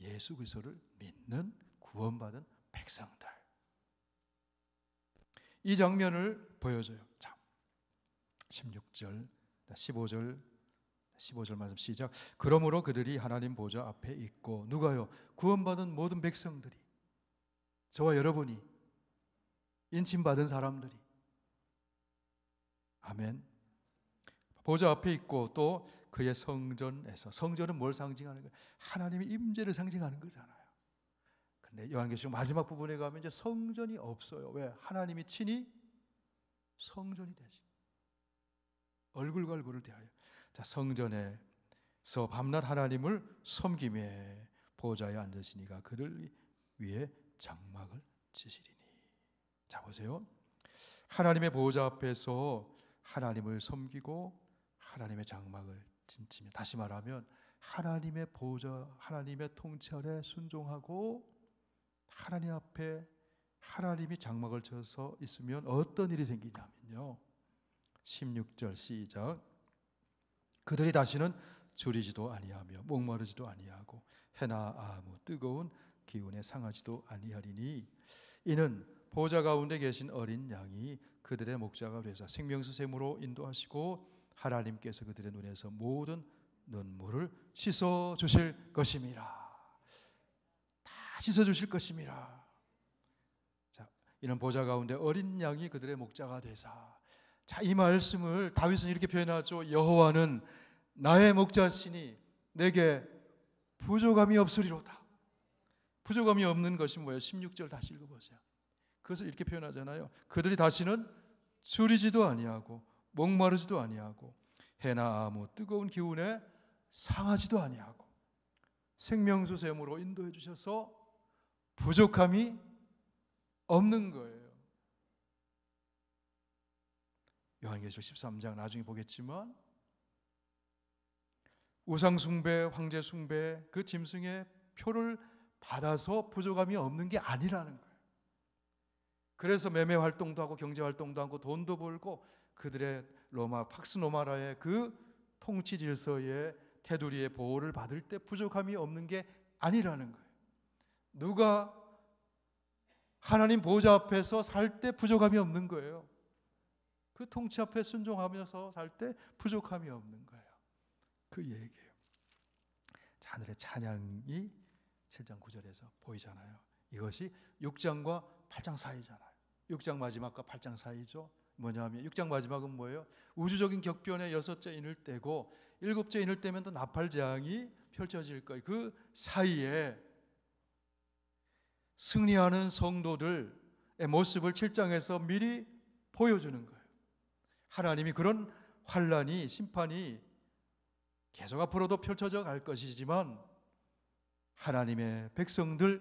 [SPEAKER 1] 예수 그리스도를 믿는 구원받은 백성들. 이 장면을 보여줘요. 자, 16절, 15절 말씀 시작. 그러므로 그들이 하나님 보좌 앞에 있고, 누가요? 구원받은 모든 백성들이, 저와 여러분이, 인침받은 사람들이, 아멘. 보좌 앞에 있고 또 그의 성전에서, 성전은 뭘 상징하는 거예요? 하나님의 임재를 상징하는 거잖아요. 근데 요한계시록 마지막 부분에 가면 이제 성전이 없어요. 왜? 하나님이 친히 성전이 되시. 얼굴과 얼굴을 대하여. 자, 성전에서 밤낮 하나님을 섬김에 보좌에 앉으시니가 그를 위해 장막을 치시리니. 자, 보세요. 하나님의 보좌 앞에서 하나님을 섬기고 하나님의 장막을 진치며, 다시 말하면 하나님의 보좌, 하나님의 통치 아래 순종하고 하나님 앞에 하나님이 장막을 쳐서 있으면 어떤 일이 생기냐면요, 16절 시작. 그들이 다시는 줄이지도 아니하며 목마르지도 아니하고 해나 아무 뜨거운 기운에 상하지도 아니하리니 이는 보좌 가운데 계신 어린 양이 그들의 목자가 되사 생명수 샘으로 인도하시고 하나님께서 그들의 눈에서 모든 눈물을 씻어 주실 것임이라. 다 씻어 주실 것임이라. 자, 이는 보좌 가운데 어린 양이 그들의 목자가 되사. 자, 이 말씀을 다윗은 이렇게 표현하죠. 여호와는 나의 목자시니 내게 부족함이 없으리로다. 부족함이 없는 것이 뭐예요? 16절 다시 읽어보세요. 그것을 이렇게 표현하잖아요. 그들이 다시는 줄이지도 아니하고 목마르지도 아니하고 해나 아무 뜨거운 기운에 상하지도 아니하고 생명수 샘으로 인도해 주셔서 부족함이 없는 거예요. 요한계시록 13장 나중에 보겠지만 우상숭배, 황제숭배, 그 짐승의 표를 받아서 부족함이 없는 게 아니라는 거예요. 그래서 매매 활동도 하고 경제 활동도 하고 돈도 벌고 그들의 팍스 로마라의 그 통치 질서의 테두리의 보호를 받을 때 부족함이 없는 게 아니라는 거예요. 누가 하나님 보좌 앞에서 살 때 부족함이 없는 거예요. 그 통치 앞에 순종하면서 살 때 부족함이 없는 거예요. 그 얘기예요. 하늘의 찬양이 7장 9절에서 보이잖아요. 이것이 6장과 8장 사이잖아요. 6장 마지막과 8장 사이죠. 뭐냐면 6장 마지막은 뭐예요? 우주적인 격변의 6째 인을 떼고 7째 인을 떼면 또 나팔장이 펼쳐질 거예요. 그 사이에 승리하는 성도들의 모습을 7장에서 미리 보여주는 거예요. 하나님이 그런 환난이, 심판이 계속 앞으로도 펼쳐져 갈 것이지만 하나님의 백성들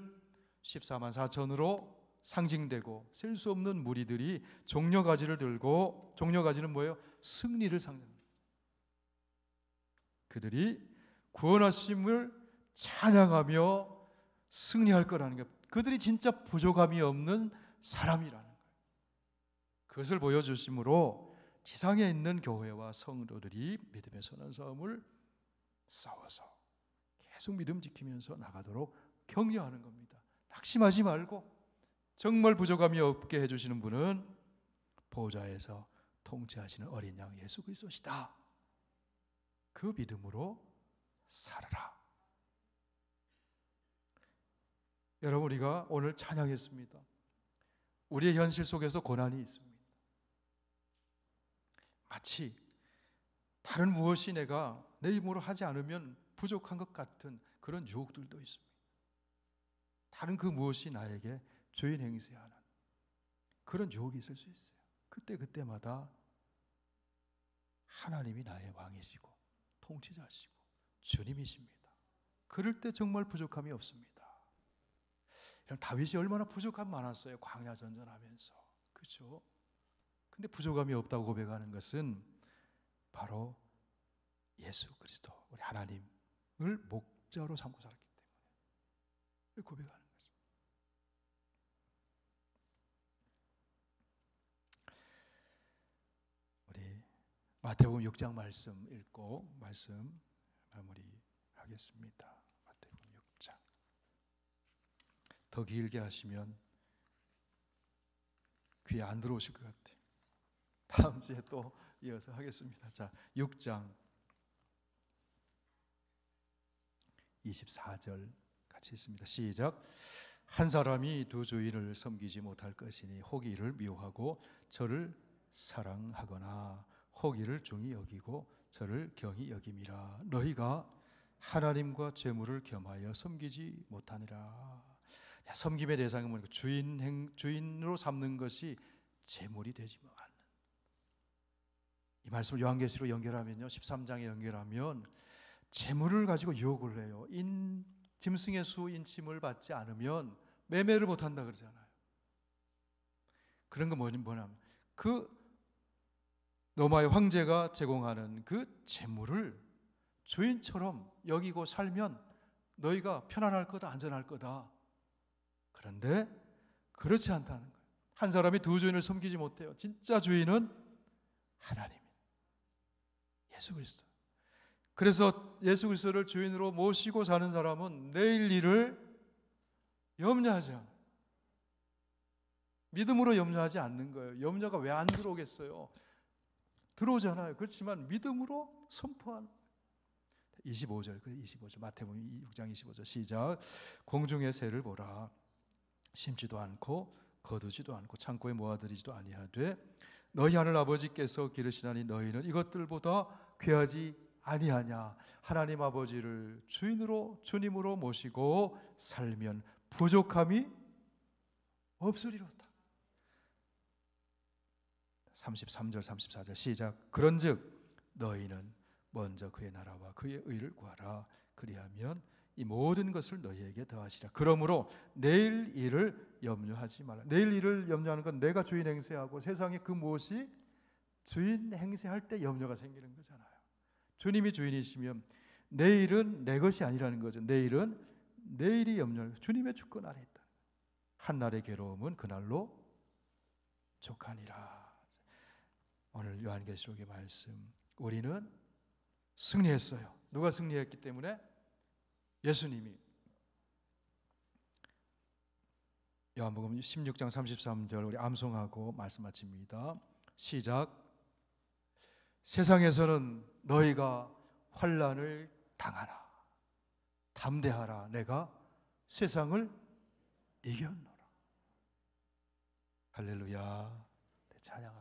[SPEAKER 1] 14만 4천으로 상징되고 셀 수 없는 무리들이 종려가지를 들고, 종려가지는 뭐예요? 승리를 상징합니다. 그들이 구원하심을 찬양하며 승리할 거라는 게, 그들이 진짜 부족함이 없는 사람이라는 거예요. 그것을 보여주심으로 지상에 있는 교회와 성도들이 믿음의 선한 싸움을 싸워서 계속 믿음 지키면서 나가도록 격려하는 겁니다. 낙심하지 말고, 정말 부족함이 없게 해주시는 분은 보좌에서 통치하시는 어린 양 예수 그리스도시다. 그 믿음으로 살아라. 여러분, 우리가 오늘 찬양했습니다. 우리의 현실 속에서 고난이 있습니다. 마치 다른 무엇이 내가 내 힘으로 하지 않으면 부족한 것 같은 그런 유혹들도 있습니다. 다른 그 무엇이 나에게 주인 행세하는 그런 유혹이 있을 수 있어요. 그때마다 하나님이 나의 왕이시고 통치자시고 주님이십니다. 그럴 때 정말 부족함이 없습니다. 다윗이 얼마나 부족함 많았어요. 광야 전전하면서. 그렇죠? 근데 부족함이 없다고 고백하는 것은 바로 예수 그리스도 우리 하나님을 목자로 삼고 살았기 때문에 고백하는 거죠. 우리 마태복음 6장 말씀 읽고 말씀 마무리하겠습니다. 마태복음 6장. 더 길게 하시면 귀에 안 들어오실 것 같아요. 다음 주에 또 이어서 하겠습니다. 자, 6장 24절 같이 있습니다. 시작. 한 사람이 두 주인을 섬기지 못할 것이니 혹 이를 미워하고 저를 사랑하거나 혹 이를 중히 여기고 저를 경히 여김이라. 너희가 하나님과 재물을 겸하여 섬기지 못하니라. 섬김의 대상은 뭐니까 주인으로 삼는 것이 재물이 되지 않는. 이 말씀을 요한계시로 연결하면요, 13장에 연결하면 재물을 가지고 유혹을 해요. 짐승의 수 인침을 받지 않으면 매매를 못한다 그러잖아요. 그런 거 뭐냐면 그 로마의 황제가 제공하는 그 재물을 주인처럼 여기고 살면 너희가 편안할 거다, 안전할 거다. 그런데 그렇지 않다는 거예요. 한 사람이 두 주인을 섬기지 못해요. 진짜 주인은 하나님, 예수 그리스도. 그래서 예수 그리스도를 주인으로 모시고 사는 사람은 내일 일을 염려하지 않아요. 믿음으로 염려하지 않는 거예요. 염려가 왜 안 들어오겠어요? 들어오잖아요. 그렇지만 믿음으로 선포하는 25절, 그래 25절, 마태복음 6장 25절 시작. 공중의 새를 보라. 심지도 않고 거두지도 않고 창고에 모아들이지도 아니하되 너희 하늘 아버지께서 기르시나니 너희는 이것들보다 귀하지 아니하냐. 하나님 아버지를 주인으로 주님으로 모시고 살면 부족함이 없으리로다. 33절 34절 시작. 그런즉 너희는 먼저 그의 나라와 그의 의를 구하라. 그리하면 이 모든 것을 너희에게 더하시라. 그러므로 내일 일을 염려하지 말라. 내일 일을 염려하는 건 내가 주인 행세하고 세상에 그 무엇이 주인 행세할 때 염려가 생기는 거잖아요. 주님이 주인이시면 내일은 내 것이 아니라는 거죠. 내일은 내일이 염려, 주님의 주권 아래 있다. 한날의 괴로움은 그날로 족하니라. 오늘 요한계시록의 말씀, 우리는 승리했어요. 누가 승리했기 때문에? 예수님이. 요한복음 16장 33절 우리 암송하고 말씀 마칩니다. 시작. 세상에서는 너희가 환난을 당하나 담대하라. 내가 세상을 이겼노라. 할렐루야. 찬양하겠습니다.